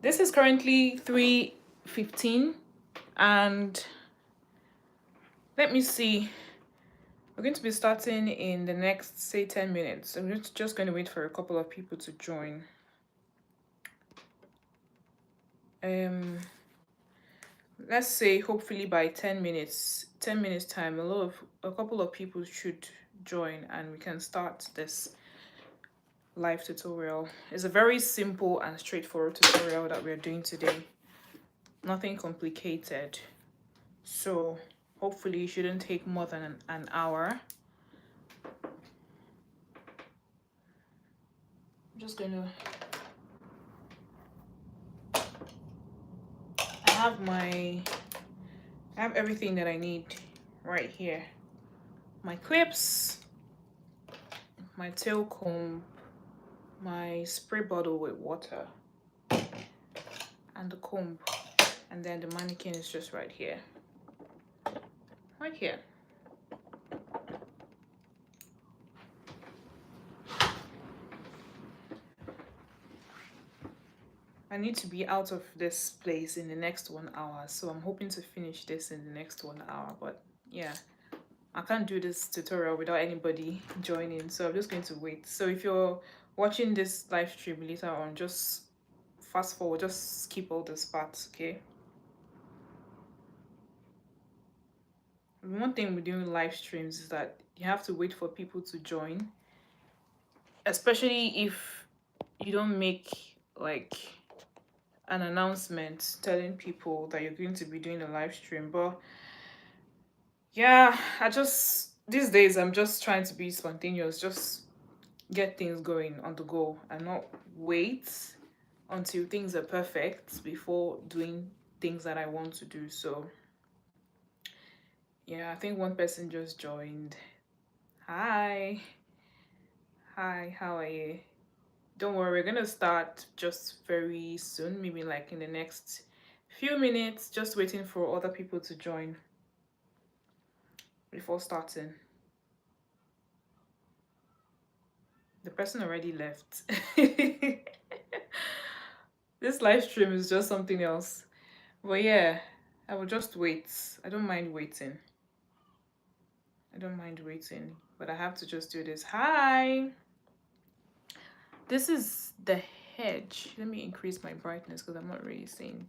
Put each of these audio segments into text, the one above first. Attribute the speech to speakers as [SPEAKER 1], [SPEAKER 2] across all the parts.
[SPEAKER 1] This is currently 3:15, and let me see. We're going to be starting in the next, say, 10 minutes. I'm just going to wait for a couple of people to join. Um, let's say hopefully by 10 minutes time, a couple of people should join, and we can start this live tutorial. It's a very simple and straightforward tutorial that we're doing today. Nothing complicated. So hopefully it shouldn't take more than an hour. I'm just gonna I have everything that I need right here. My clips, my tail comb, my spray bottle with water, and the comb. And then the mannequin is just right here. Right here. I need to be out of this place in the next 1 hour, so I'm hoping to finish this in the next 1 hour. But yeah, I can't do this tutorial without anybody joining, so I'm just going to wait. So if you're watching this live stream later on, just fast forward, just skip all this parts, okay? One thing with doing live streams is that you have to wait for people to join, especially if you don't make like an announcement telling people that you're going to be doing a live stream. But yeah, these days I'm just trying to be spontaneous, just get things going on the go and not wait until things are perfect before doing things that I want to do. So yeah, I think one person just joined. Hi, how are you? Don't worry, we're gonna start just very soon, maybe like in the next few minutes, just waiting for other people to join before starting. The person already left. This live stream is just something else. But yeah, I will just wait. I don't mind waiting. But I have to just do this. Hi! This is the hedge. Let me increase my brightness because I'm not really seeing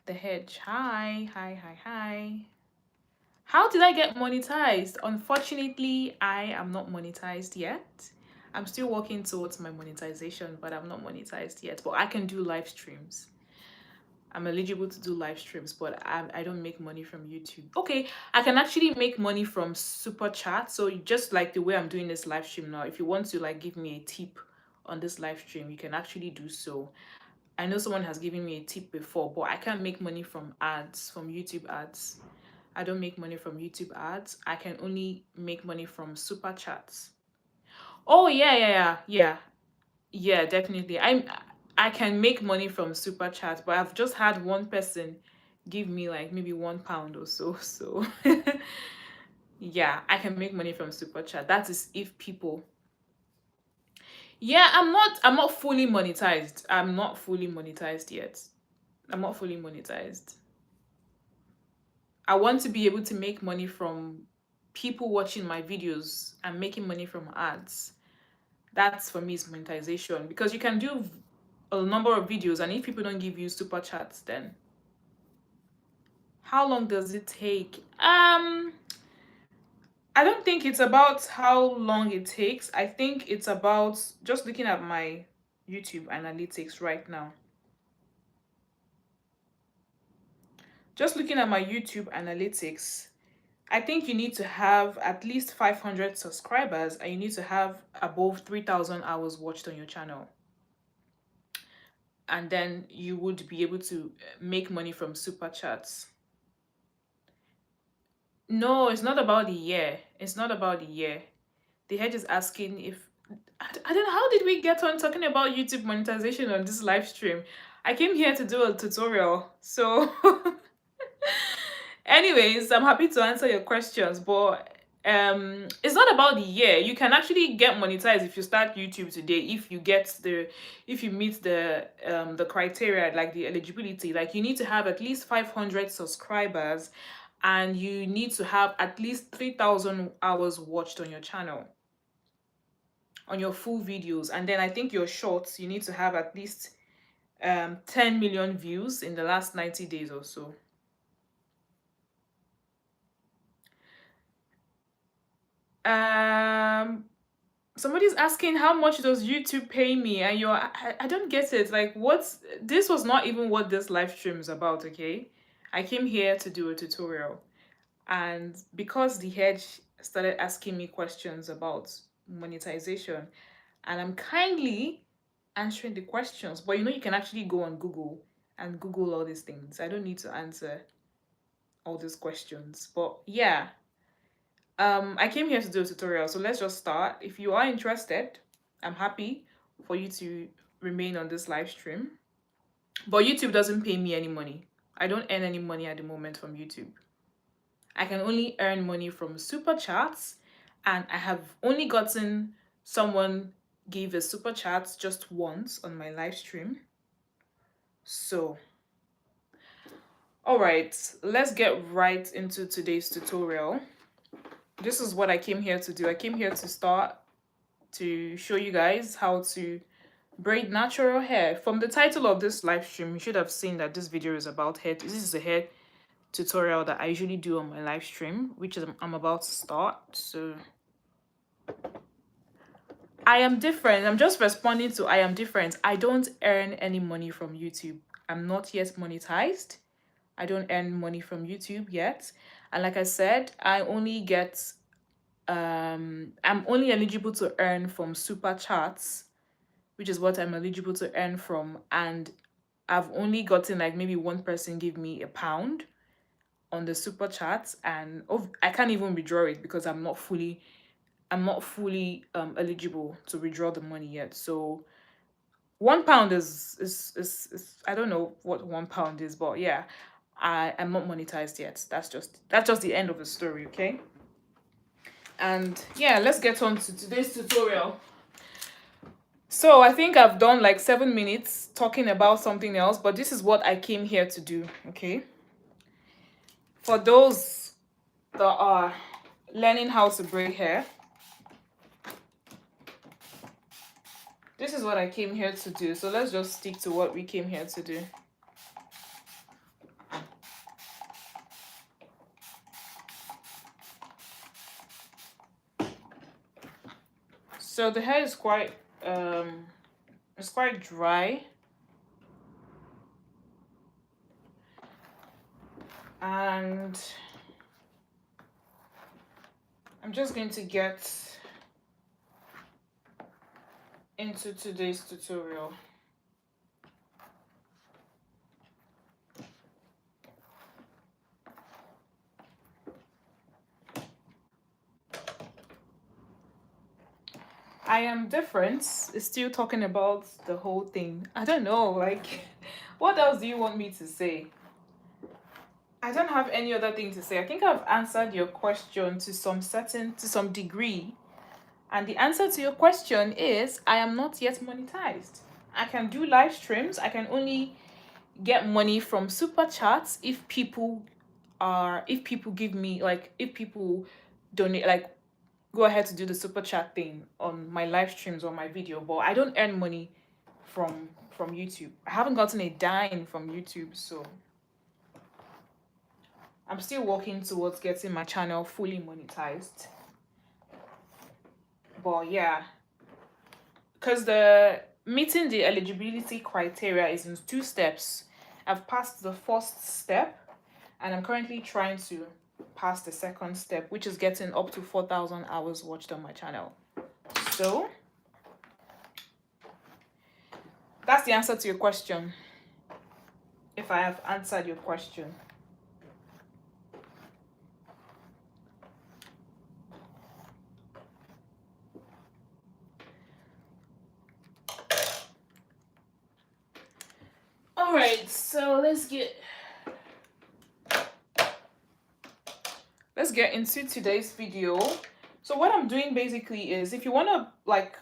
[SPEAKER 1] the hedge. Hi. How did I get monetized? Unfortunately, I am not monetized yet. I'm still working towards my monetization, but I'm not monetized yet. But I can do live streams. I'm eligible to do live streams, but I don't make money from YouTube. Okay, I can actually make money from super chat. So just like the way I'm doing this live stream now, if you want to like give me a tip on this live stream, you can actually do so. I know someone has given me a tip before, but I can't make money from ads, from YouTube ads. I don't make money from YouTube ads. I can only make money from super chats. Oh yeah, definitely. I can make money from super chats, but I've just had one person give me like maybe £1 or so. So yeah, I can make money from super chat. That is if people. Yeah, I'm not fully monetized. I'm not fully monetized yet. I'm not fully monetized. I want to be able to make money from people watching my videos and making money from ads. That's for me is monetization, because you can do a number of videos, and if people don't give you super chats, then how long does it take? I don't think it's about how long it takes. I think it's about just looking at my YouTube analytics right now. Just looking at my YouTube analytics, I think you need to have at least 500 subscribers and you need to have above 3,000 hours watched on your channel. And then you would be able to make money from super chats. No, it's not about the year. It's not about the year. The head is asking if I don't know, how did we get on talking about YouTube monetization on this live stream? I came here to do a tutorial. So anyways, I'm happy to answer your questions, but it's not about the year. You can actually get monetized if you start YouTube today, if you meet the criteria, like the eligibility. Like, you need to have at least 500 subscribers, and you need to have at least 3,000 hours watched on your channel, on your full videos. And then I think your shorts, you need to have at least 10 million views in the last 90 days or so. Somebody's asking, how much does YouTube pay me? And I don't get it. Like, this was not even what this live stream is about. Okay, I came here to do a tutorial, and because the hedge started asking me questions about monetization, and I'm kindly answering the questions. But you can actually go on Google and Google all these things. I don't need to answer all these questions. But yeah, I came here to do a tutorial, so let's just start. If you are interested, I'm happy for you to remain on this live stream. But YouTube doesn't pay me any money. I don't earn any money at the moment from YouTube. I can only earn money from super chats, and I have only gotten someone gave a super chat just once on my live stream. So, all right, let's get right into today's tutorial. This is what I came here to do. I came here to show you guys how to braid natural hair. From the title of this live stream, you should have seen that this video is about hair. This is a hair tutorial that I usually do on my live stream, which is I'm about to start. So I am different. I'm just responding to I am different. I don't earn any money from YouTube. I'm not yet monetized. I don't earn money from YouTube yet. And like I said, I'm only eligible to earn from super chats, which is what I'm eligible to earn from. And I've only gotten like maybe one person give me £1 on the super chats, and I can't even withdraw it because I'm not fully eligible to withdraw the money yet. So £1 is I don't know what £1 is, but yeah, I am not monetized yet. That's just the end of the story, okay? And yeah, let's get on to today's tutorial. So I think I've done like 7 minutes talking about something else, but this is what I came here to do, okay? For those that are learning how to braid hair, this is what I came here to do. So let's just stick to what we came here to do. So the hair is quite dry, and I'm just going to get into today's tutorial. I am different is still talking about the whole thing. I don't know, like, what else do you want me to say? I don't have any other thing to say. I think I've answered your question to some degree. And the answer to your question is I am not yet monetized. I can do live streams. I can only get money from super chats if people give me, like, if people donate, like, go ahead to do the super chat thing on my live streams or my video. But I don't earn money from YouTube. I haven't gotten a dime from YouTube, so I'm still working towards getting my channel fully monetized. But yeah, because the meeting the eligibility criteria is in 2 steps. I've passed the first step, and I'm currently trying to pass the second step, which is getting up to 4,000 hours watched on my channel. So that's the answer to your question, if I have answered your question. All right, so let's get let's get into today's video. So what I'm doing basically is, if you want to like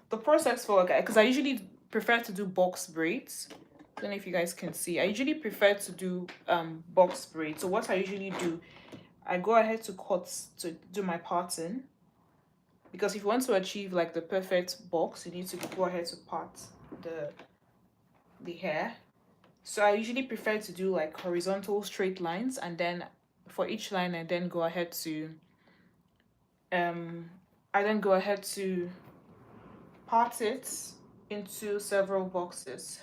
[SPEAKER 1] the process for a guy, because I usually prefer to do box braids. I don't know if you guys can see. I usually prefer to do box braids. So what I usually do, I go ahead to cut to do my pattern, because if you want to achieve like the perfect box, you need to go ahead to part the hair. So I usually prefer to do like horizontal straight lines, and then for each line I then go ahead to part it into several boxes.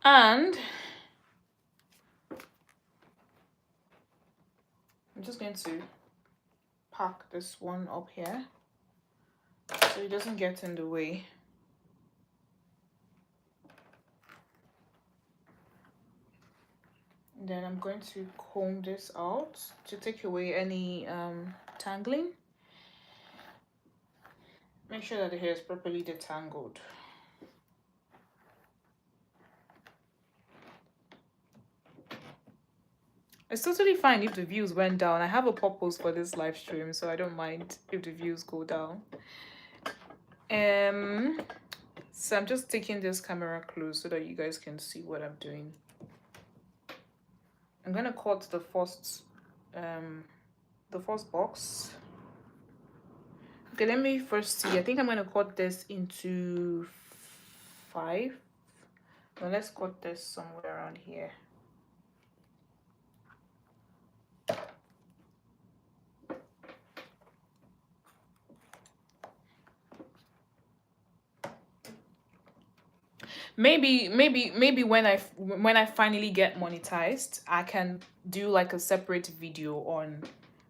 [SPEAKER 1] And I'm just going to pack this one up here so it doesn't get in the way. And then I'm going to comb this out to take away any tangling. Make sure that the hair is properly detangled. It's totally fine if the views went down. I have a purpose for this live stream, so I don't mind if the views go down. So I'm just taking this camera close so that you guys can see what I'm doing. I'm gonna cut the first box. Okay, let me first see. I think I'm gonna cut this into 5. Well, let's cut this somewhere around here. Maybe when I finally get monetized, I can do like a separate video on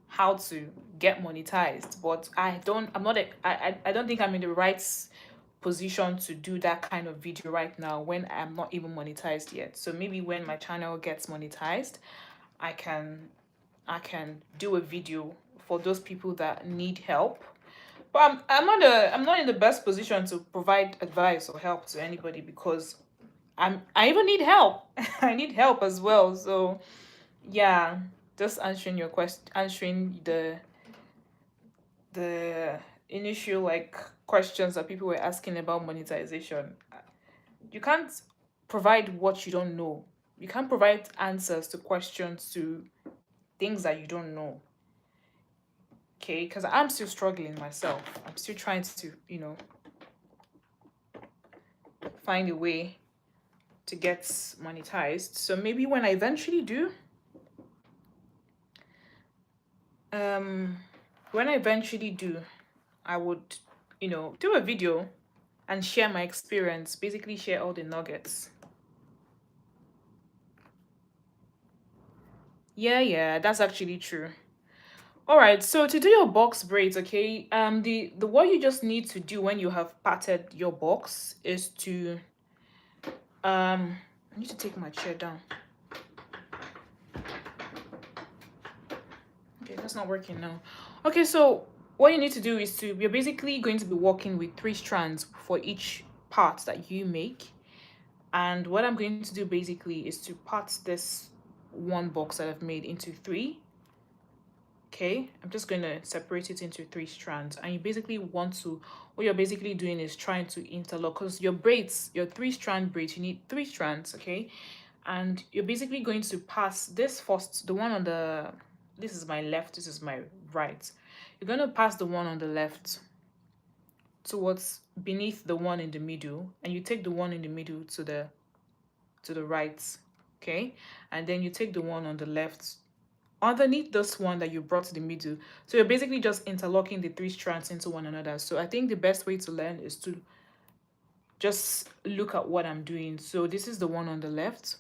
[SPEAKER 1] how to get monetized. But I don't think I'm in the right position to do that kind of video right now when I'm not even monetized yet. So maybe when my channel gets monetized, I can do a video for those people that need help. But I'm not in the best position to provide advice or help to anybody, because I even need help. I need help as well. So yeah, just answering your question, answering the initial like questions that people were asking about monetization. You can't provide what you don't know. You can't provide answers to questions, to things that you don't know. Okay, because I'm still struggling myself. I'm still trying to, find a way to get monetized. So maybe when I eventually do, I would, do a video and share my experience, basically share all the nuggets. Yeah, that's actually true. All right, so to do your box braids, okay, the what you just need to do when you have parted your box is to I need to take my chair down. Okay, that's not working now. Okay, so what you need to do is you're basically going to be working with 3 strands for each part that you make. And what I'm going to do basically is to part this one box that I've made into 3. Okay, I'm just going to separate it into 3 strands. And you basically what you're basically doing is trying to interlock, because your 3-strand braids, you need 3 strands, okay? And you're basically going to pass this first, the one on the, this is my left, this is my right. You're going to pass the one on the left towards beneath the one in the middle, and you take the one in the middle to the right, okay? And then you take the one on the left underneath this one that you brought to the middle. So you're basically just interlocking the 3 strands into one another. So I think the best way to learn is to just look at what I'm doing. So this is the one on the left,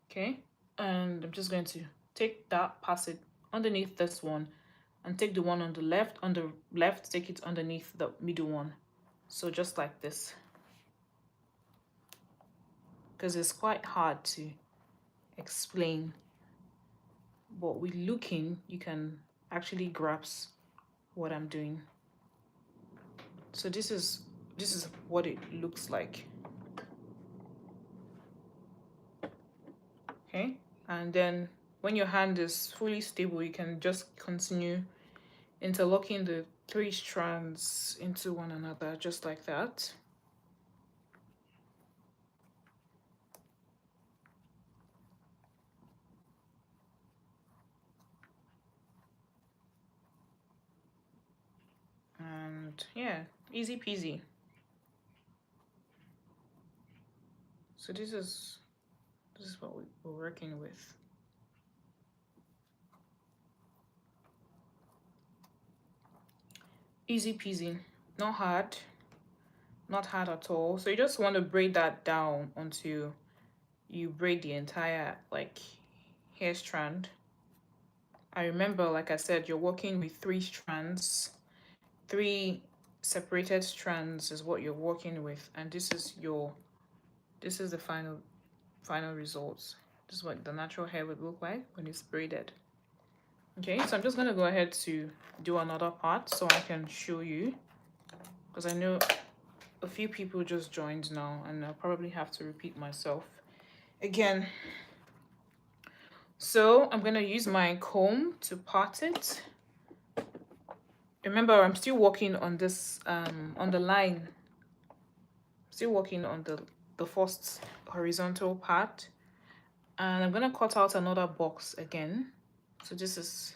[SPEAKER 1] okay? And I'm just going to take that, pass it underneath this one, and take the one on the left, take it underneath the middle one. So just like this, because it's quite hard to explain but with looking, you can actually grasp what I'm doing. So this is what it looks like. Okay, and then when your hand is fully stable, you can just continue interlocking the 3 strands into one another, just like that. And yeah, easy peasy. So this is what we're working with. Easy peasy, not hard, not hard at all. So you just want to braid that down until you braid the entire like hair strand. I remember, like I said, you're working with 3 strands. 3 separated strands is what you're working with, and this is the final results. This is what the natural hair would look like when it's braided. Okay, so I'm just gonna go ahead to do another part so I can show you, because I know a few people just joined now and I'll probably have to repeat myself again. So I'm gonna use my comb to part it. Remember, I'm still working on this on the line, still working on the first horizontal part, and I'm gonna cut out another box again. So this is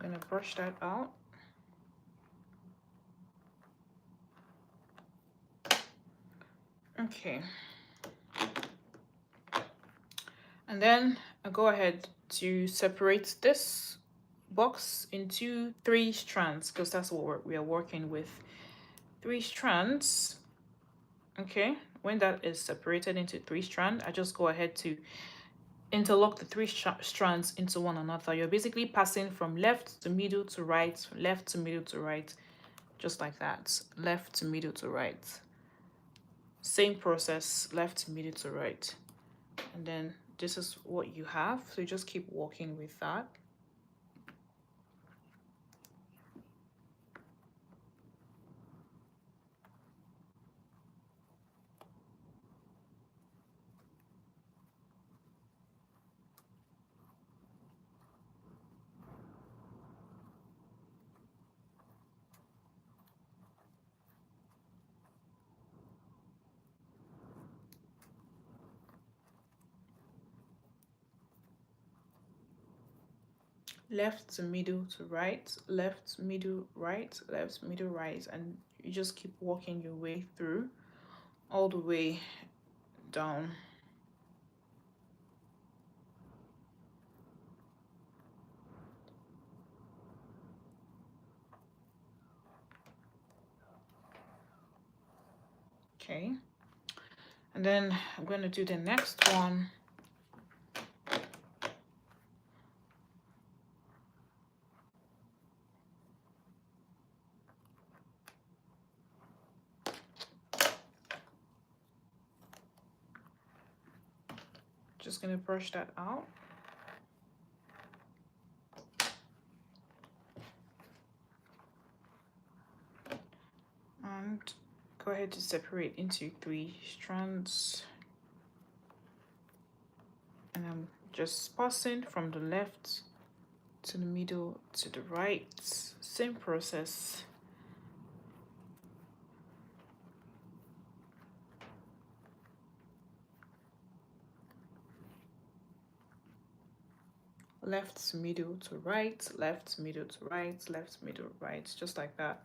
[SPEAKER 1] I'm gonna brush that out. Okay, and then I go ahead to separate this box into 3 strands, because that's what we are working with. 3 strands. Okay, when that is separated into 3 strands, I just go ahead to interlock the 3 strands into one another. You're basically passing from left to middle to right, left to middle to right, just like that. Left to middle to right. Same process, left to middle to right. And then this is what you have. So you just keep working with that. Left to middle to right, left, middle, right, left, middle, right, and you just keep working your way through all the way down. Okay, and then I'm going to do the next one. Just going to brush that out. And go ahead to separate into 3 strands. And I'm just passing from the left to the middle to the right. Same process. Left to middle to right, left middle to right, left middle right, just like that.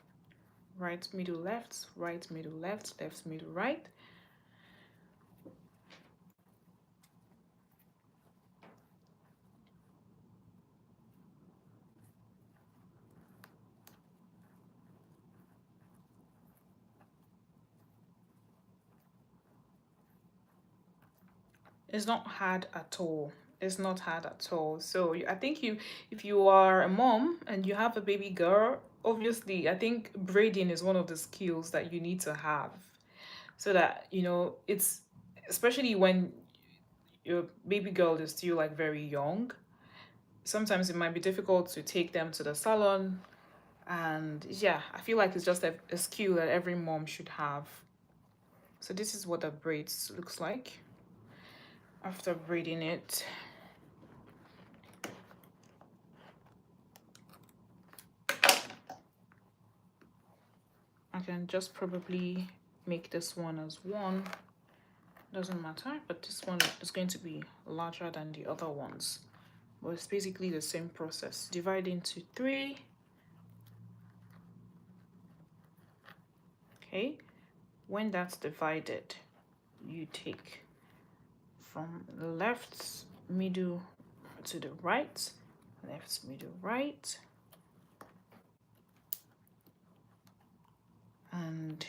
[SPEAKER 1] Right middle left, right middle left, left middle right. It's not hard at all. It's not hard at all. So I think if you are a mom and you have a baby girl, obviously I think braiding is one of the skills that you need to have, so that it's, especially when your baby girl is still like very young. Sometimes it might be difficult to take them to the salon, and yeah, I feel like it's just a skill that every mom should have. So this is what the braids looks like after braiding it. I can just probably make this one as one, doesn't matter, but this one is going to be larger than the other ones, but it's basically the same process. Divide into 3. Okay, when that's divided, you take from the left middle to the right, left middle right, and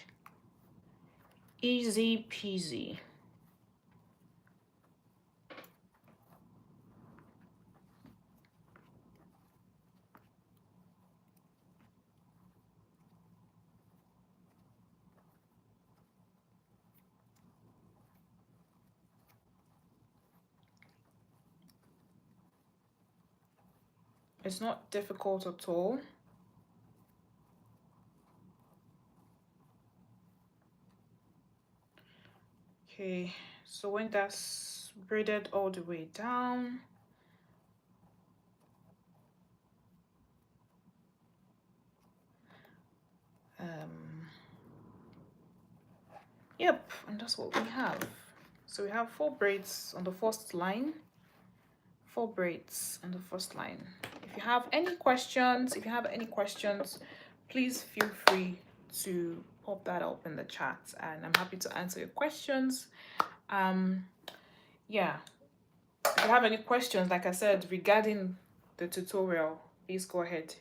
[SPEAKER 1] easy peasy. It's not difficult at all. Okay, so when that's braided all the way down, yep, and that's what we have. So we have 4 braids on the first line, 4 braids on the first line. If you have any questions, please feel free to pop that up in the chat, and I'm happy to answer your questions. Yeah, if you have any questions, like I said, regarding the tutorial, please go ahead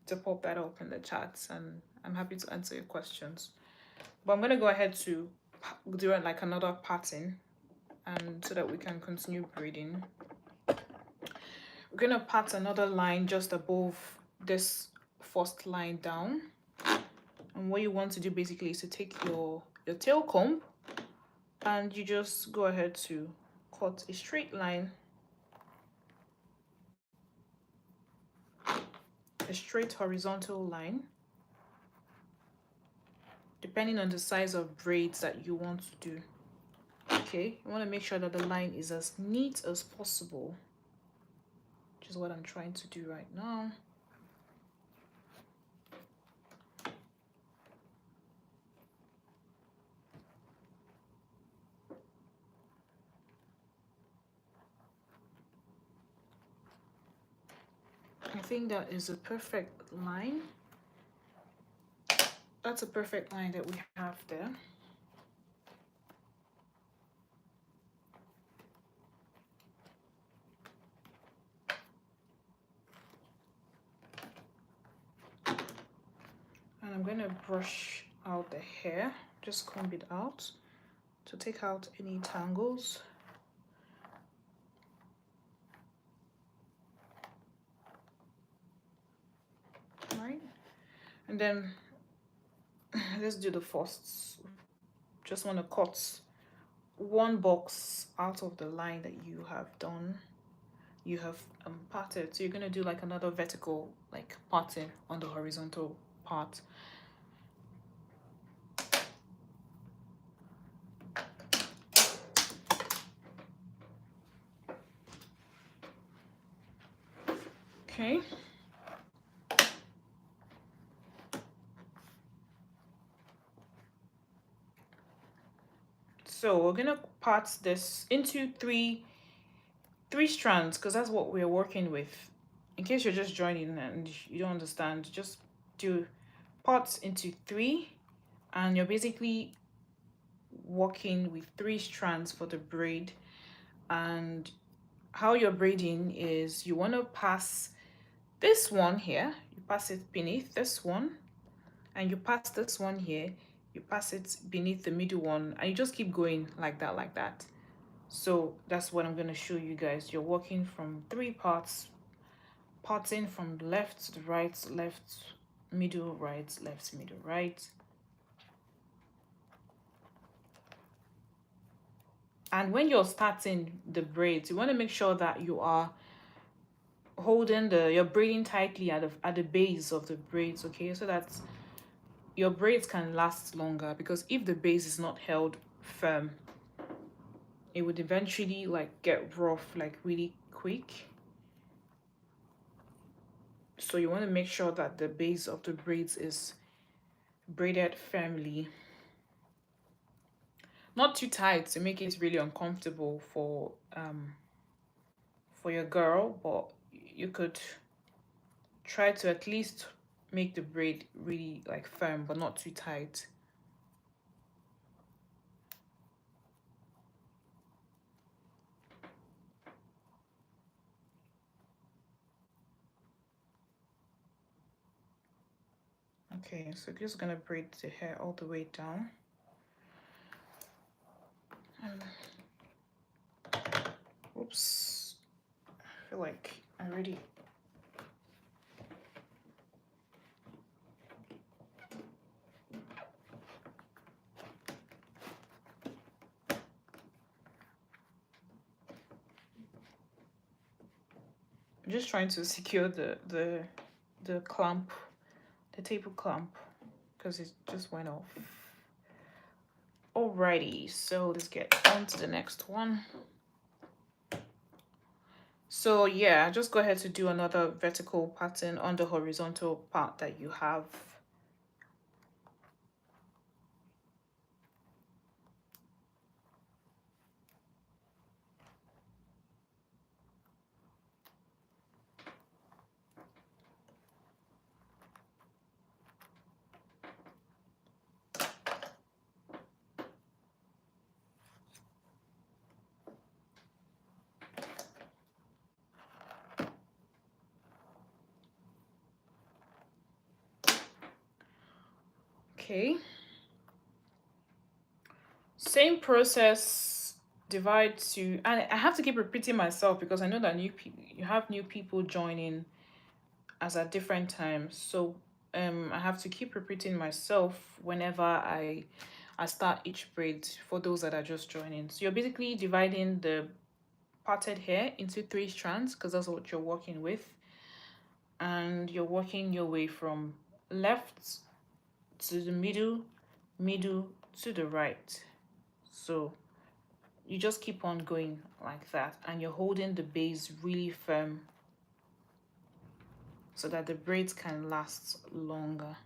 [SPEAKER 1] to pop that up in the chat, and I'm happy to answer your questions. But I'm gonna go ahead to do it like another pattern, and so that we can continue braiding. We're gonna pat another line just above this first line down, and what you want to do basically is to take your tail comb, and you just go ahead to cut a straight line, a straight horizontal line, depending on the size of braids that you want to do. Okay, you want to make sure that the line is as neat as possible, which is what I'm trying to do right now. I think that is a perfect line. That's a perfect line that we have there. And I'm going to brush out the hair, just comb it out to take out any tangles. Right, and then let's do the first. Just want to cut one box out of the line that you have done, you have parted. So you're going to do like another vertical like pattern on the horizontal part. Okay, so we're gonna part this into three strands, because that's what we're working with. In case you're just joining and you don't understand, just do parts into 3, and you're basically working with 3 strands for the braid. And how you're braiding is you want to pass this one here, you pass it beneath this one, and you pass this one here, you pass it beneath the middle one, and you just keep going like that, So that's what I'm going to show you guys. You're working from 3 parts, parting from left to right, left, middle, right, left, middle, right. And when you're starting the braids, you want to make sure that you are holding you're braiding tightly at the base of the braids, okay, so that your braids can last longer. Because if the base is not held firm, it would eventually like get rough like really quick. So you want to make sure that the base of the braids is braided firmly, not too tight to make it really uncomfortable for your girl, but you could try to at least make the braid really like firm but not too tight. Okay, so just gonna braid the hair all the way down. Oops, I feel like I already I'm just trying to secure the clamp, the table clamp, because it just went off. Alrighty, so let's get on to the next one. So yeah, just go ahead to do another vertical pattern on the horizontal part that you have. Okay. Same process, divide to, and I have to keep repeating myself because I know that you have new people joining as at different times. So I have to keep repeating myself whenever I start each braid for those that are just joining. So you're basically dividing the parted hair into 3 strands because that's what you're working with. And you're working your way from left to the middle to the right. So you just keep on going like that, and you're holding the base really firm so that the braids can last longer.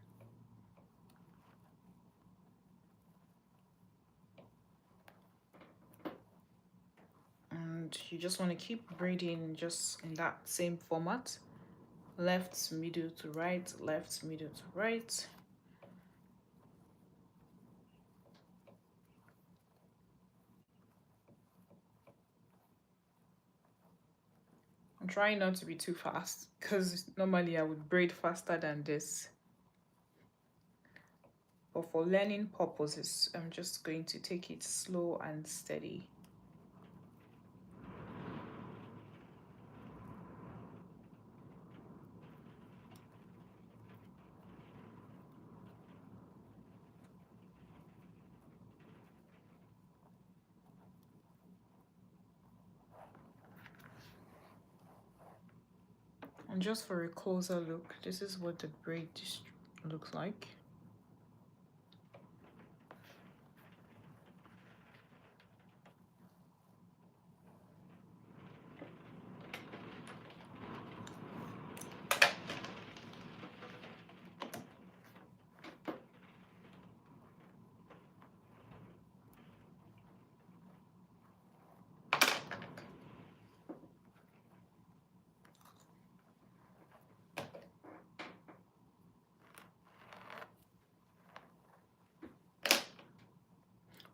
[SPEAKER 1] And you just want to keep braiding just in that same format, left, middle to right, left, middle to right. I'm trying not to be too fast because normally I would braid faster than this. But for learning purposes, I'm just going to take it slow and steady. And just for a closer look, this is what the braid looks like.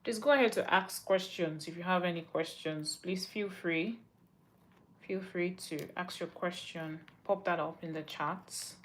[SPEAKER 1] Please go ahead to ask questions. If you have any questions, please feel free. Feel free to ask your question. Pop that up in the chats.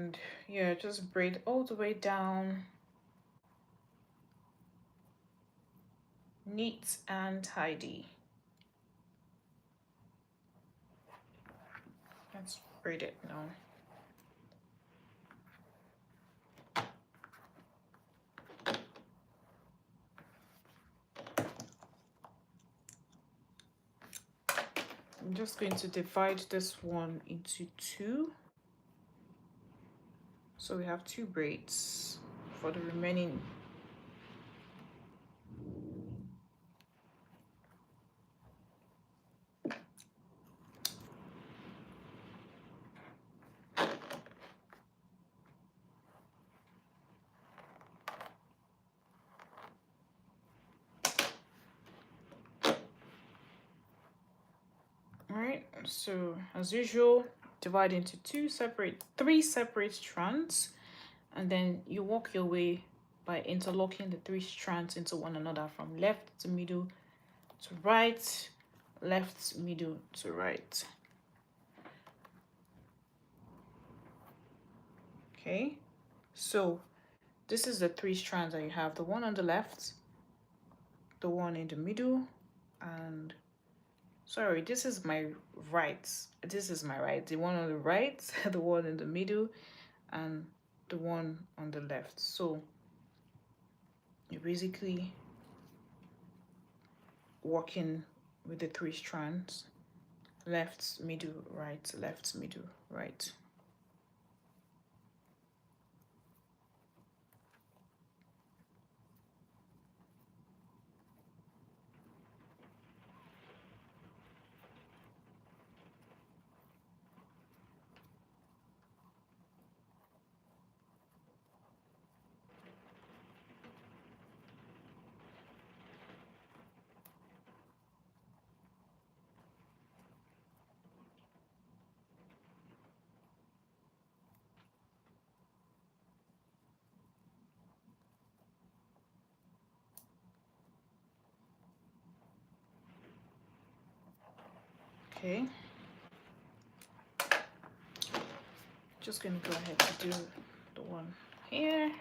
[SPEAKER 1] And yeah, just braid all the way down, neat and tidy. Let's braid it now. I'm just going to divide this one into two. So we have 2 braids for the remaining. All right, so as usual, divide into 3 separate strands, and then you walk your way by interlocking the 3 strands into one another from left to middle to right, left, middle to right. Okay, so this is the 3 strands that you have: the one on the left, the one in the middle, and sorry, this is my right. This is my right. The one on the right, the one in the middle, and the one on the left. So you're basically working with the 3 strands: left, middle, right, left, middle, right. Okay, just gonna go ahead and do the one here.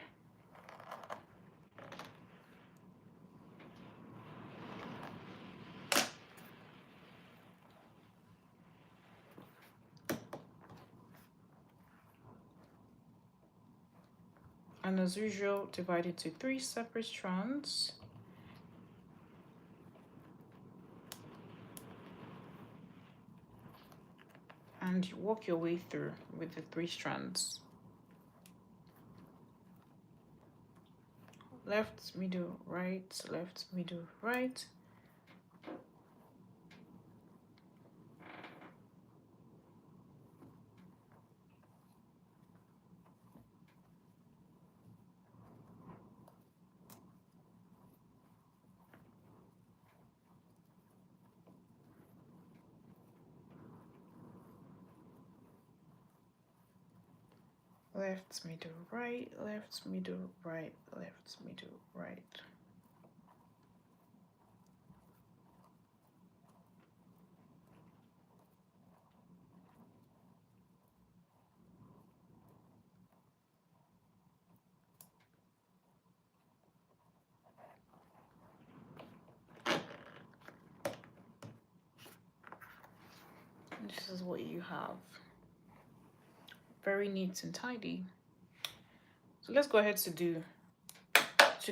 [SPEAKER 1] And as usual, divide into 3 separate strands. And you walk your way through with the 3 strands: left, middle, right, left, middle, right. Left, middle, right, left, middle, right, left, middle, right. And this is what you have. Very neat and tidy. So let's go ahead to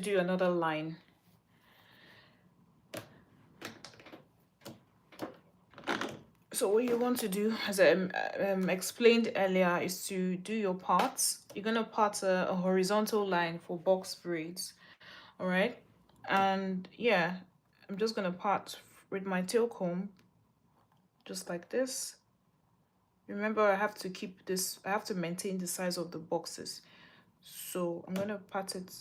[SPEAKER 1] do another line. So what you want to do, as I explained earlier, is to do your parts. You're gonna part a horizontal line for box braids, all right? And yeah, I'm just gonna part with my tail comb, just like this. Remember, I have to keep this, I have to maintain the size of the boxes. So I'm gonna part it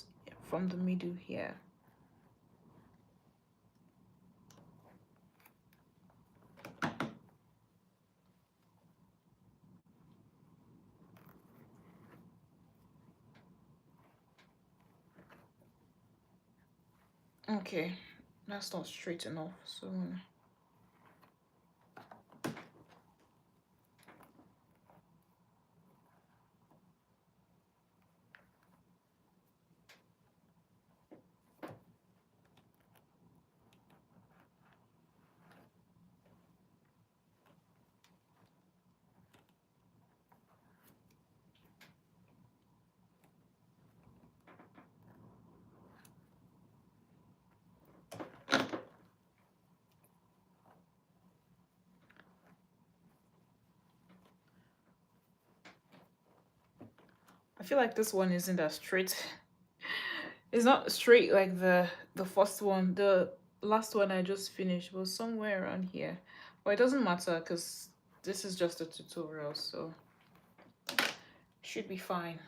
[SPEAKER 1] from the middle here. Okay, that's not straight enough, so I feel like this one isn't as straight. It's not straight like the first one. The last one I just finished was somewhere around here. But it doesn't matter because this is just a tutorial, so should be fine.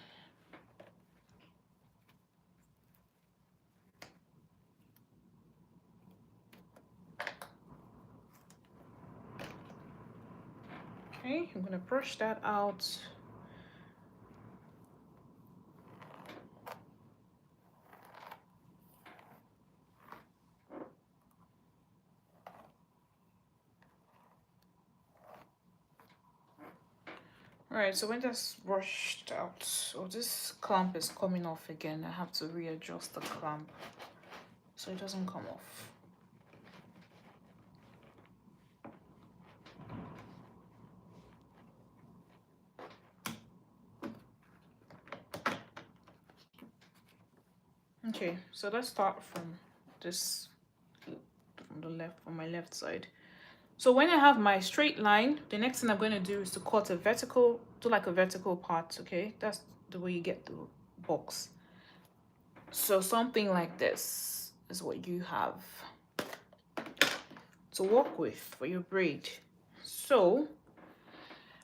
[SPEAKER 1] Okay, I'm gonna brush that out. Alright, so when that's brushed out, so this clamp is coming off again. I have to readjust the clamp so it doesn't come off. Okay, so let's start from this, from the left, from my left side. So when I have my straight line, the next thing I'm going to do is to cut a vertical, do like a vertical part, okay? That's the way you get the box. So something like this is what you have to work with for your braid. So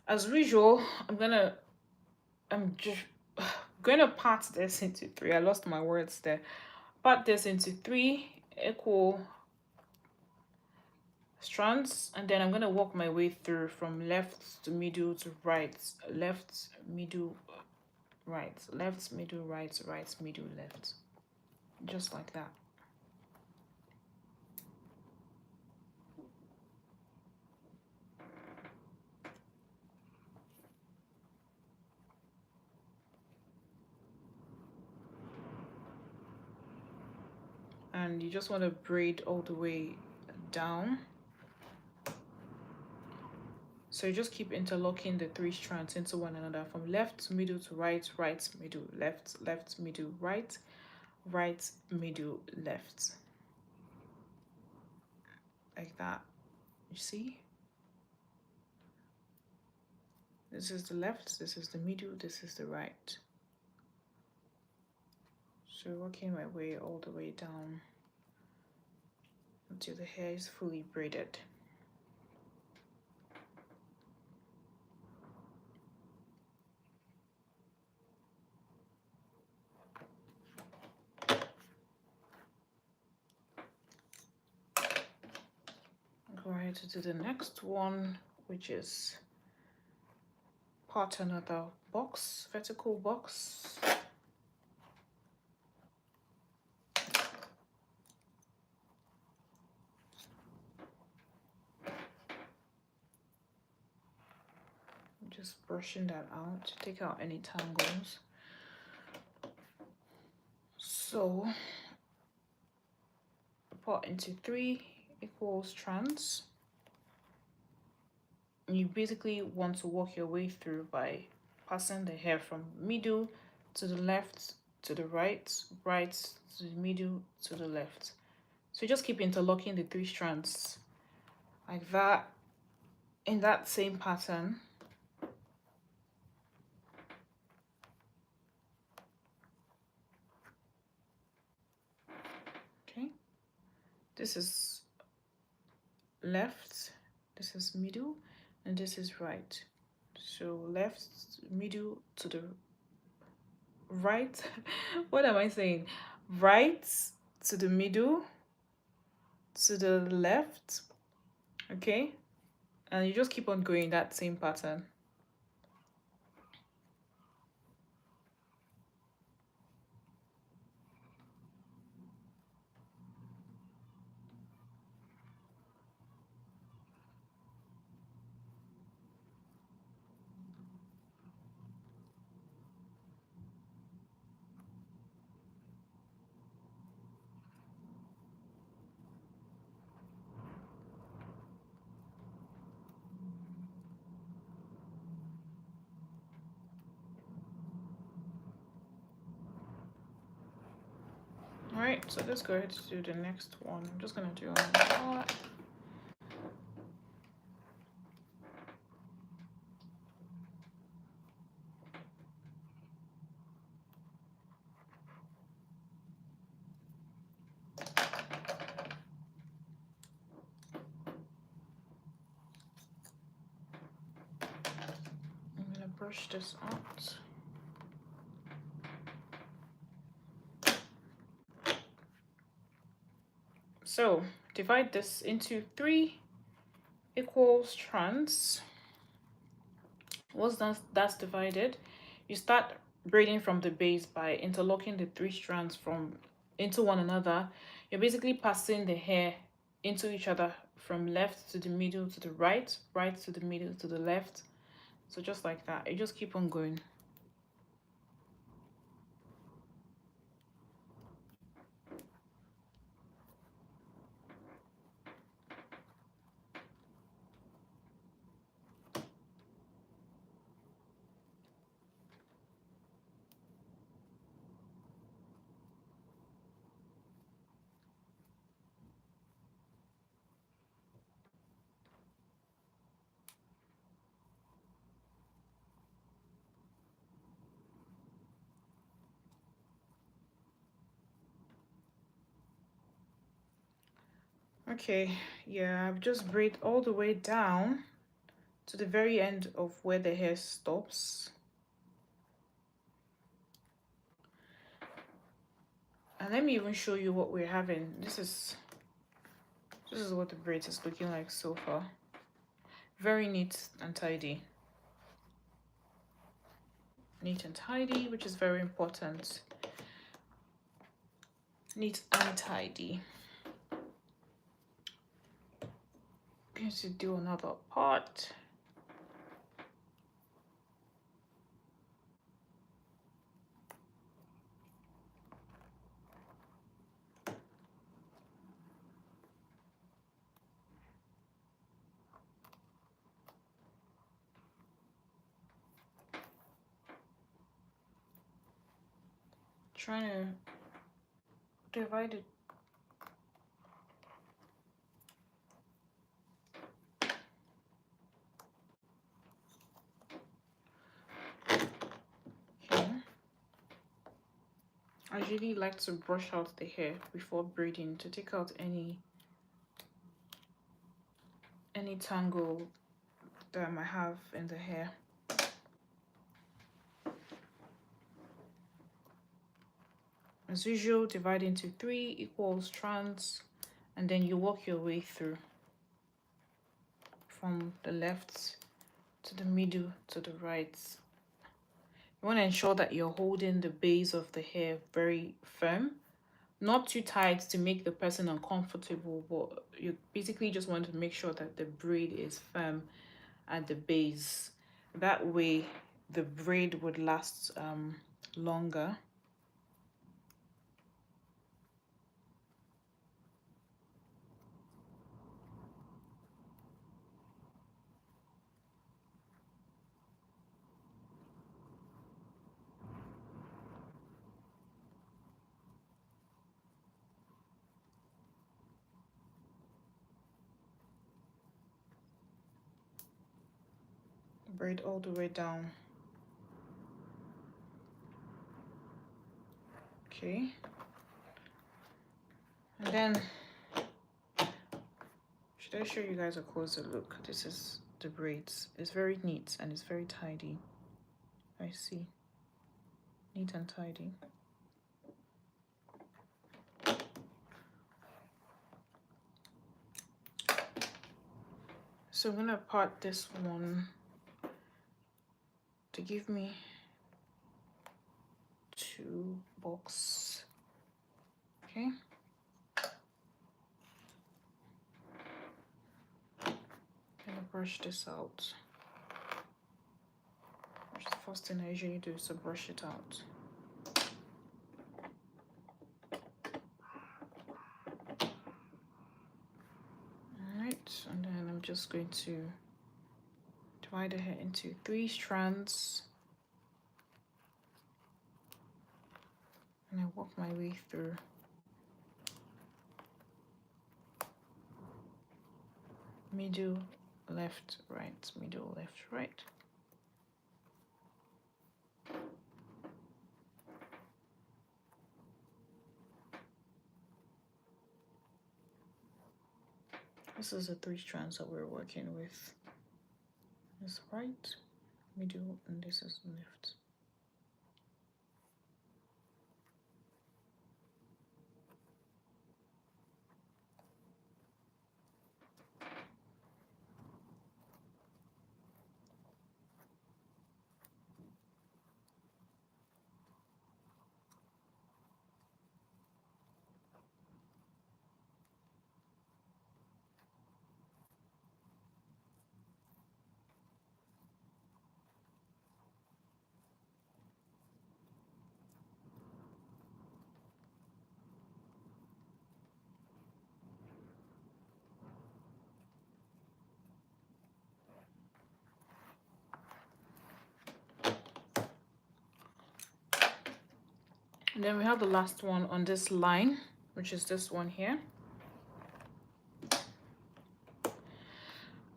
[SPEAKER 1] as usual, I'm just gonna part this into three. I lost my words there. Part this into three equal strands, and then I'm gonna work my way through from left to middle to right, left, middle, right, left, middle, right, right, middle, left, just like that. And you just want to braid all the way down. So you just keep interlocking the three strands into one another from left to middle to right, right, middle, left, left, middle, right, right, middle, left. Like that. You see? This is the left, this is the middle, this is the right. So working my way all the way down until the hair is fully braided. Go ahead to do the next one, which is part another box, vertical box. Just brushing that out to take out any tangles. So part into three equal strands. You basically want to work your way through by passing the hair from middle to the left to the right, right to the middle to the left. So you just keep interlocking the three strands like that in that same pattern. Okay, this is left, this is middle, and this is right. So left, middle to the right. What am I saying? Right to the middle to the left. Okay, and you just keep on going that same pattern. All right, so let's go ahead to do the next one. I'm just gonna do another part. brush this out. So divide this into 3 equal strands. Once that's divided, you start braiding from the base by interlocking the 3 strands from into one another. You're basically passing the hair into each other from left to the middle to the right, right to the middle to the left. So just like that, you just keep on going. Okay, yeah, I've just braid all the way down to the very end of where the hair stops. And let me even show you what we're having. This is what the braid is looking like so far. Very neat and tidy. Neat and tidy, which is very important. Neat and tidy. Going to do another part. Trying to divide it. Okay. I usually like to brush out the hair before braiding to take out any tangle that I might have in the hair. As usual, divide into 3 equal strands, and then you work your way through from the left to the middle to the right. You want to ensure that you're holding the base of the hair very firm, not too tight to make the person uncomfortable, but you basically just want to make sure that the braid is firm at the base. That way the braid would last longer. Braid all the way down. Okay. And then, should I show you guys a closer look? This is the braids. It's very neat and it's very tidy. I see. Neat and tidy. So I'm gonna part this one to give me 2 box. Okay. Gonna brush this out. The first thing I usually do is to brush it out. Alright, and then I'm just going to divide the hair into 3 strands. And I work my way through. Middle, left, right, middle, left, right. This is the 3 strands that we're working with. This right, middle, and this is left. And then we have the last one on this line, which is this one here.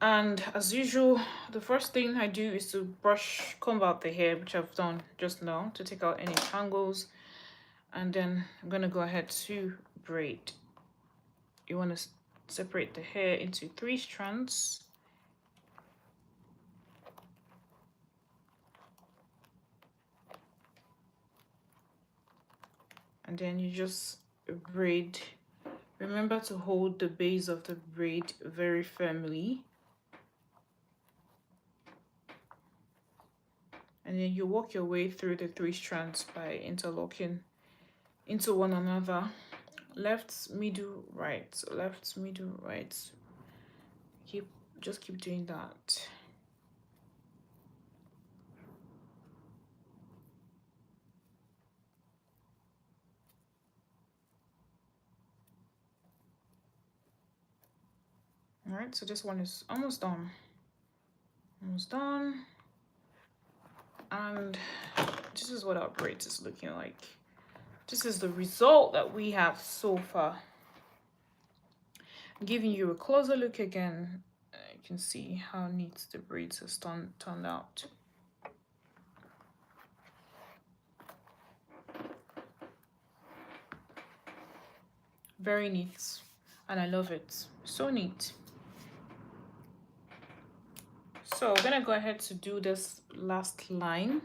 [SPEAKER 1] And as usual, the first thing I do is to comb out the hair, which I've done just now, to take out any tangles. And then I'm gonna go ahead to braid. You want to separate the hair into 3 strands. And then you just braid. Remember to hold the base of the braid very firmly. And then you work your way through the 3 strands by interlocking into one another. Left, middle, right, left, middle, right. Just keep doing that. All right, so this one is almost done. Almost done. And this is what our braid is looking like. This is the result that we have so far. I'm giving you a closer look again. You can see how neat the braids has turned out. Very neat, and I love it. So neat. So I'm gonna go ahead to do this last line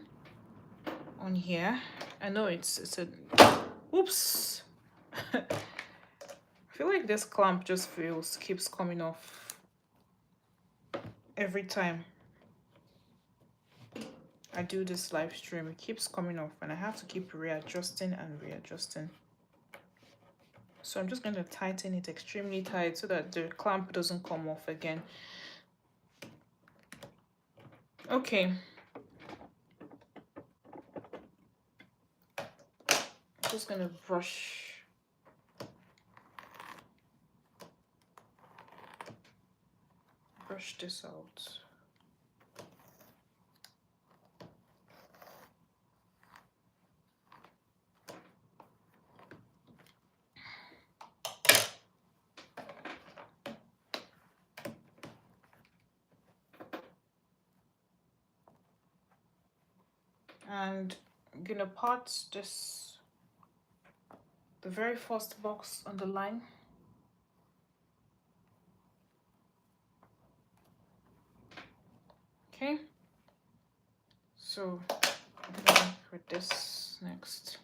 [SPEAKER 1] on here. I know it's a oops. I feel like this clamp just keeps coming off every time I do this live stream. It keeps coming off and I have to keep readjusting and readjusting. So I'm just going to tighten it extremely tight so that the clamp doesn't come off again. Okay. I'm just going to brush this out. And I'm gonna part the very first box on the line. Okay, so I'm gonna put this next.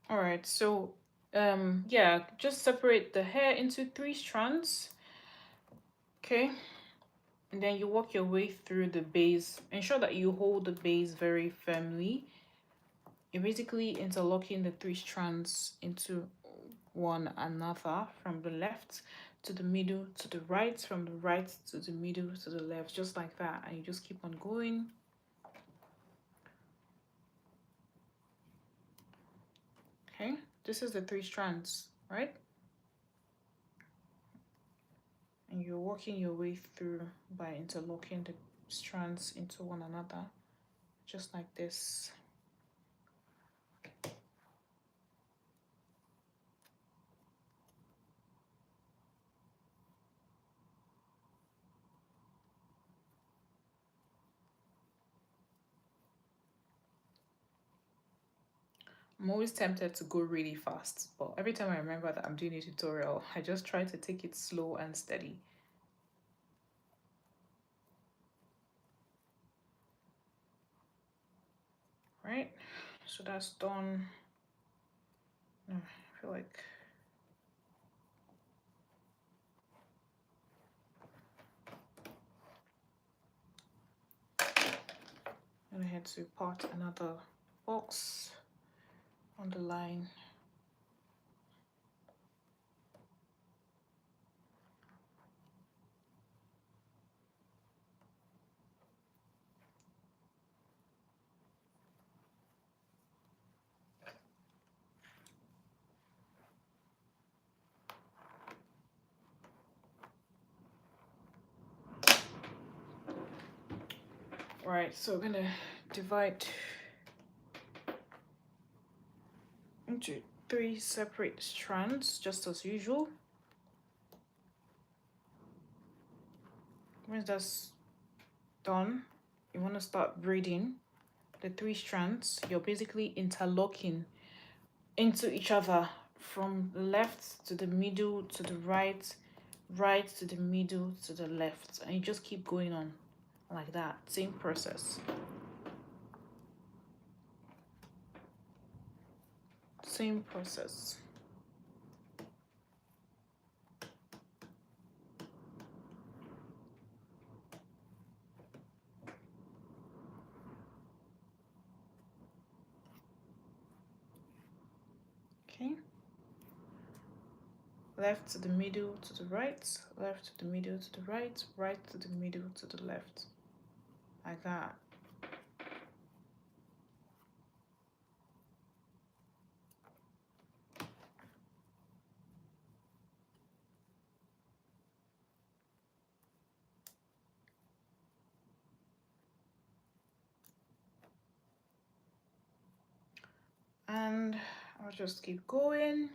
[SPEAKER 1] All right, so yeah, just separate the hair into 3 strands. Okay, and then you work your way through the base. Ensure that you hold the base very firmly. You're basically interlocking the 3 strands into one another from the left to the middle to the right, from the right to the middle to the left, just like that, and you just keep on going. Okay, this is the 3 strands, right? And you're working your way through by interlocking the strands into one another, just like this. I'm always tempted to go really fast, but every time I remember that I'm doing a tutorial, I just try to take it slow and steady. Right, so that's done. I feel like I'm gonna head to part another box on the line. Right, so we're gonna divide into 3 separate strands, just as usual. Once that's done, you want to start braiding the 3 strands. You're basically interlocking into each other from left to the middle to the right, right to the middle to the left, and you just keep going on like that. Same process. Same process. Okay. Left to the middle to the right, left to the middle to the right, right to the middle to the left. Like that. And I'll just keep going.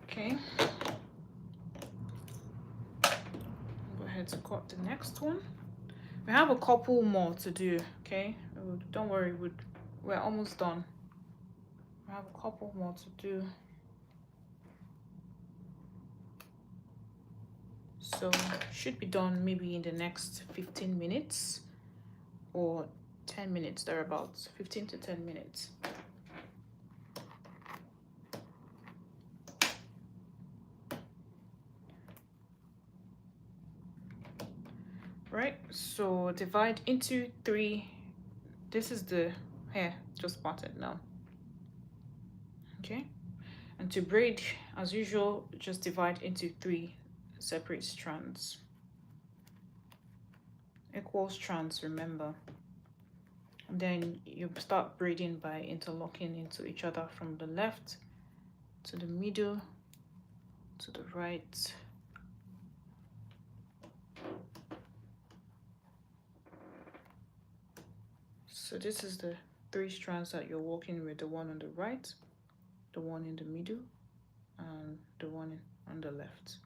[SPEAKER 1] Okay. Go ahead to cut the next one. We have a couple more to do, okay? Don't worry, we're almost done. We have a couple more to do. So should be done maybe in the next 15 minutes or 10 minutes, thereabouts. 15 to 10 minutes. Right, so divide into 3. This is the hair just parted now. Okay, and to braid, as usual, just divide into 3 separate strands. Equal strands, remember. And then you start braiding by interlocking into each other from the left to the middle to the right. So this is the 3 strands that you're working with: the one on the right, the one in the middle, and the one on the left.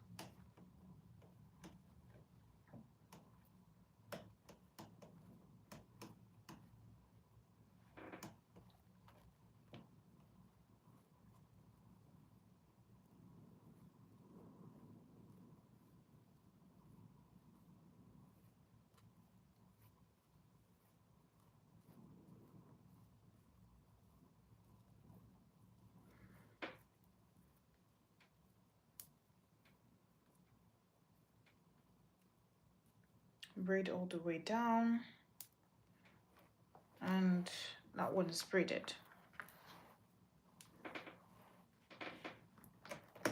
[SPEAKER 1] Braid all the way down, and that one is braided. I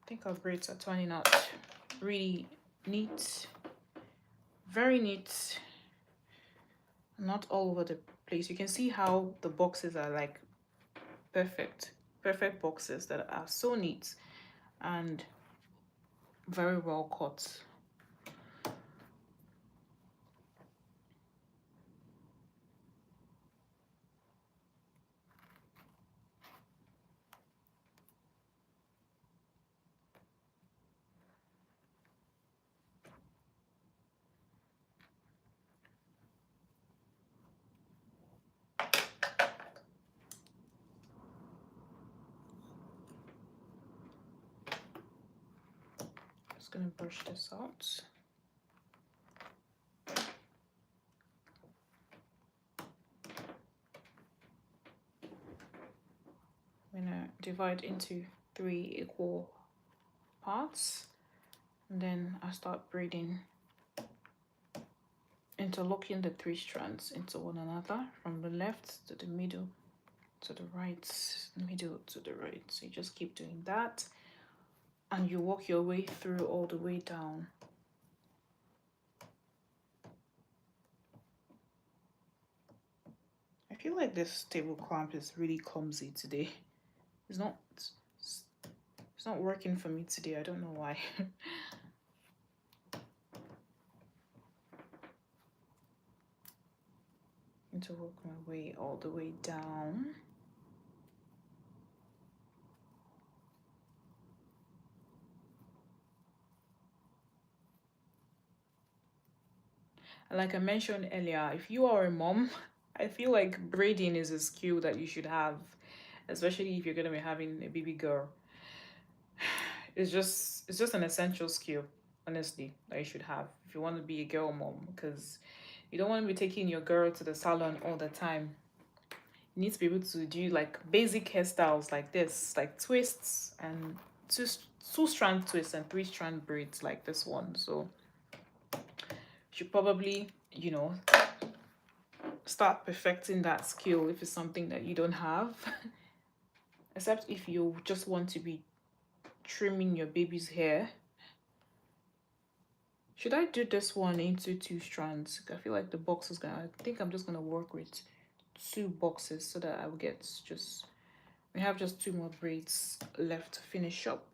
[SPEAKER 1] think our braids are turning out really neat, very neat, not all over the place. You can see how the boxes are like perfect boxes that are so neat and very well cut. Just gonna brush this out. I'm gonna divide into 3 equal parts, and then I start braiding, interlocking the 3 strands into one another from the left to the middle to the right, middle to the right. So you just keep doing that, and you work your way through all the way down. I feel like this table clamp is really clumsy today. It's not working for me today. I don't know why. Need to work my way all the way down. Like I mentioned earlier, if you are a mom, I feel like braiding is a skill that you should have, especially if you're gonna be having a baby girl. It's just an essential skill, honestly, that you should have if you want to be a girl mom, because you don't want to be taking your girl to the salon all the time. You need to be able to do like basic hairstyles like this, like twists and two strand twists and 3 strand braids like this one. So you should probably, you know, start perfecting that skill if it's something that you don't have. Except if you just want to be trimming your baby's hair. Should I do this one into 2 strands? I feel like the box is gonna, I think I'm just gonna work with 2 boxes so that I will get just, we have just 2 more braids left to finish up.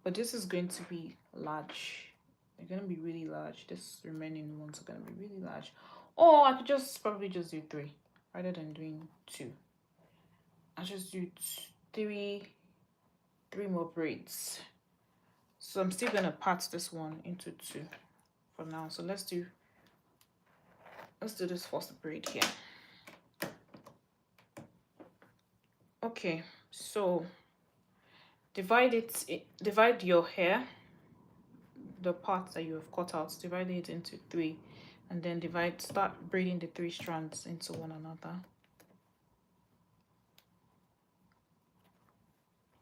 [SPEAKER 1] But this is going to be large. They're gonna be really large. This remaining ones are gonna be really large. Or I could just probably just do 3 rather than doing 2. I'll just do 3 more braids. So I'm still gonna part this one into 2 for now. So let's do this first braid here. Okay, so divide your hair, the parts that you have cut out, divide it into 3, and then start braiding the 3 strands into one another,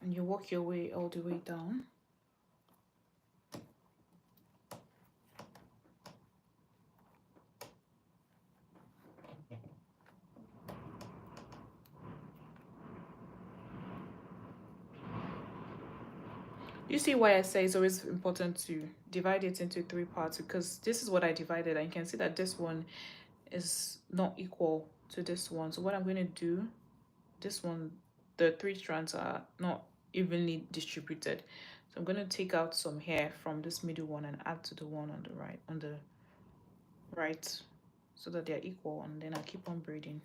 [SPEAKER 1] and you work your way all the way down. You see why I say it's always important to divide it into 3 parts, because this is what I divided, and you can see that this one is not equal to this one. So what I'm going to do, this one, the 3 strands are not evenly distributed. So I'm going to take out some hair from this middle one and add to the one on the right, so that they're equal, and then I'll keep on braiding.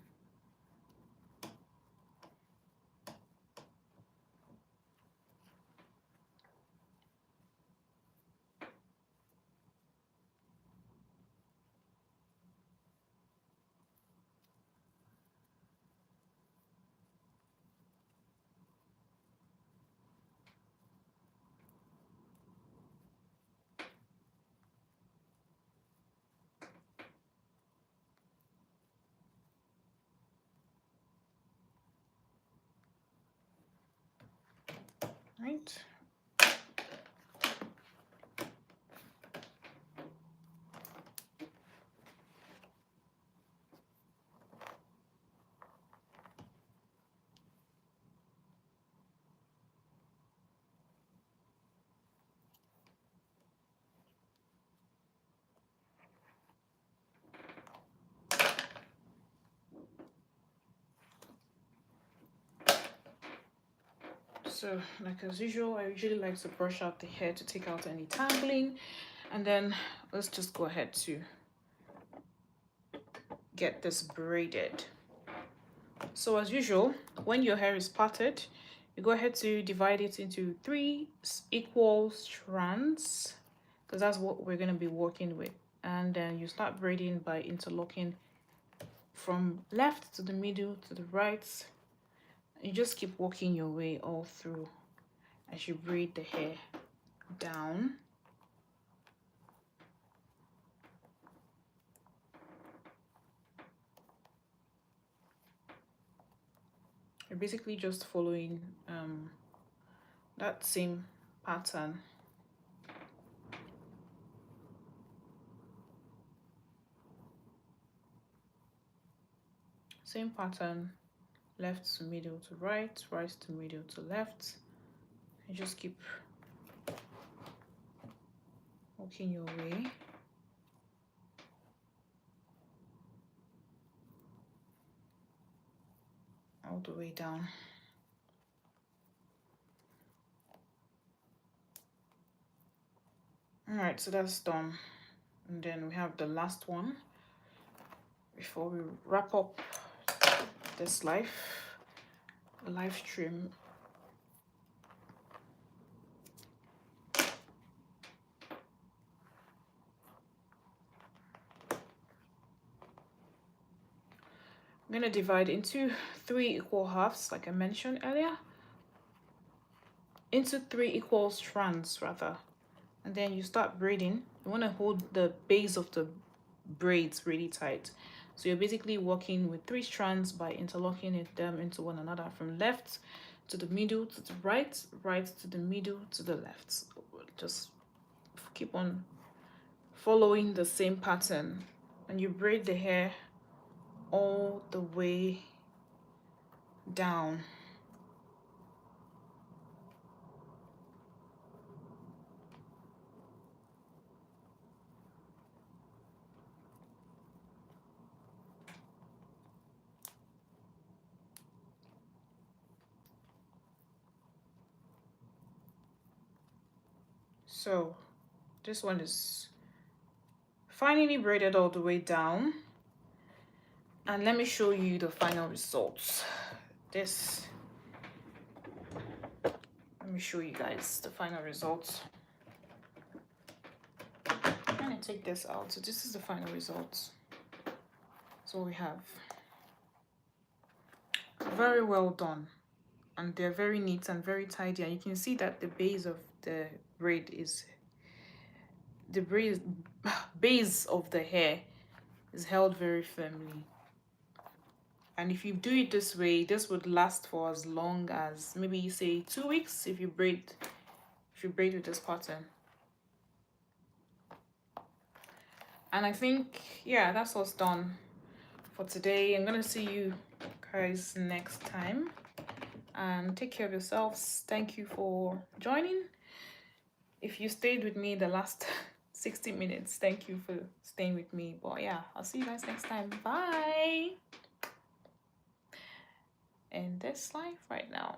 [SPEAKER 1] Right. So like as usual, I usually like to brush out the hair to take out any tangling, and then let's just go ahead to get this braided. So as usual, when your hair is parted, you go ahead to divide it into 3 equal strands, because that's what we're going to be working with. And then you start braiding by interlocking from left to the middle to the right. You just keep working your way all through as you braid the hair down. You're basically just following that same pattern. Same pattern, left to middle to right, right to middle to left. And just keep working your way. All the way down. All right, so that's done. And then we have the last one before we wrap up this live stream. I'm going to divide into 3 equal halves, like I mentioned earlier, into 3 equal strands rather. And then you start braiding. You want to hold the base of the braids really tight. So you're basically working with 3 strands by interlocking them into one another, from left to the middle to the right, right to the middle to the left. Just keep on following the same pattern, and you braid the hair all the way down. So this one is finally braided all the way down, and let me show you the final results. Let me show you guys the final results. I'm gonna take this out. So this is the final results. So we have very well done, and they're very neat and very tidy, and you can see that the base of the braid is base of the hair is held very firmly. And if you do it this way, this would last for as long as maybe say 2 weeks if you braid with this pattern. And I think, yeah, that's what's done for today. I'm gonna see you guys next time, and take care of yourselves. Thank you for joining. If you stayed with me the last 60 minutes, thank you for staying with me. But yeah, I'll see you guys next time. Bye. End this live right now.